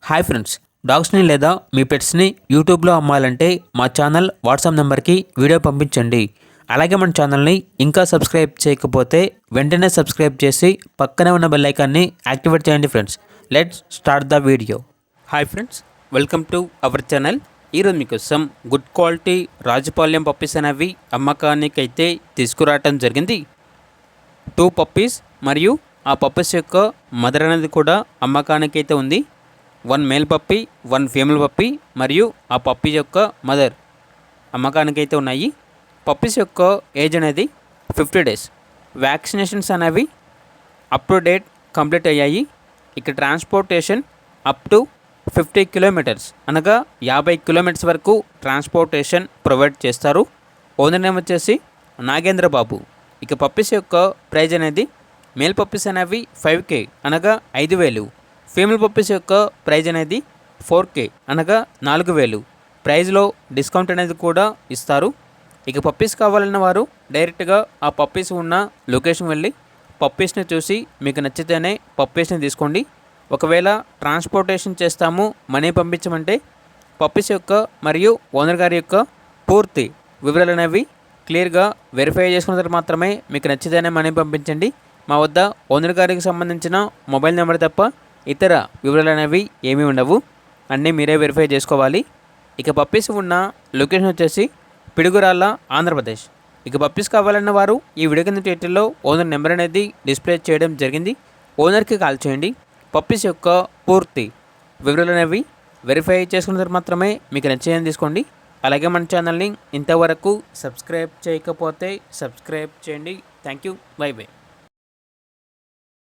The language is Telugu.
హాయ్ ఫ్రెండ్స్, డాగ్స్ని లేదా మీ పెట్స్ని యూట్యూబ్లో అమ్మాలంటే మా ఛానల్ వాట్సాప్ నెంబర్కి వీడియో పంపించండి. అలాగే మన ఛానల్ని ఇంకా సబ్స్క్రైబ్ చేయకపోతే వెంటనే సబ్స్క్రైబ్ చేసి పక్కనే ఉన్న బెల్ ఐకాన్ని యాక్టివేట్ చేయండి friends. Let's start the video. Hi friends, welcome to our channel. ఈరోజు మీకోసం గుడ్ క్వాలిటీ రాజపాలెం పప్పీస్ అనేవి అమ్మకానికి అయితే తీసుకురావటం జరిగింది. 2 పప్పీస్ మరియు ఆ పప్పీస్ యొక్క మదర్ అనేది కూడా అమ్మకానికి అయితే ఉంది. 1 మేల్ పప్పీ, 1 ఫీమేల్ పప్పీ మరియు ఆ పప్పీ యొక్క మదర్ అమ్మకానికి అయితే ఉన్నాయి. పప్పీస్ యొక్క ఏజ్ అనేది 50 డేస్. వ్యాక్సినేషన్స్ అనేవి అప్ టు డేట్ కంప్లీట్ అయ్యాయి. ఇక ట్రాన్స్పోర్టేషన్ అప్ టు 50 కిలోమీటర్స్ అనగా 50 కిలోమీటర్స్ వరకు ట్రాన్స్పోర్టేషన్ ప్రొవైడ్ చేస్తారు. ఓనర్ నేమ్ వచ్చేసి నాగేంద్ర బాబు. ఇక పప్పీస్ యొక్క ప్రైజ్ అనేది మేల్ పప్పీస్ అనేవి 5K అనగా 5,000. ఫీమేల్ పప్పీస్ యొక్క ప్రైజ్ అనేది 4K అనగా 4,000. ప్రైజ్లో డిస్కౌంట్ అనేది కూడా ఇస్తారు. ఇక పప్పీస్ కావాలన్న వారు డైరెక్ట్గా ఆ పప్పీస్ ఉన్న లొకేషన్ వెళ్ళి పప్పీస్ని చూసి మీకు నచ్చితేనే పప్పీస్ని తీసుకోండి. ఒకవేళ ట్రాన్స్పోర్టేషన్ చేస్తాము, మనీ పంపించమంటే పప్పీస్ యొక్క మరియు ఓనర్ గారి యొక్క పూర్తి వివరాలు అనేవి క్లియర్గా వెరిఫై చేసుకున్న తర్వాత మాత్రమే మీకు నచ్చితేనే మనీ పంపించండి. మా వద్ద ఓనర్ గారికి సంబంధించిన మొబైల్ నెంబర్ తప్ప ఇతర వివరాలు అనేవి ఏమీ ఉండవు. అన్నీ మీరే వెరిఫై చేసుకోవాలి. ఇక పప్పీస్ ఉన్న లొకేషన్ వచ్చేసి పిడుగురాళ్ళ, ఆంధ్రప్రదేశ్. ఇక పప్పీస్ కావాలన్న వారు ఈ వీడియో కింద టైటిల్లో ఓనర్ నెంబర్ అనేది డిస్ప్లే చేయడం జరిగింది. ఓనర్కి కాల్ చేయండి. పప్పీస్ యొక్క పూర్తి వివరాలు అనేవి వెరిఫై చేసుకున్న తర్వాత మాత్రమే మీకు నచ్చేయని తీసుకోండి. అలాగే మన ఛానల్ని ఇంతవరకు సబ్స్క్రైబ్ చేయకపోతే సబ్స్క్రైబ్ చేయండి. Thank you. By by.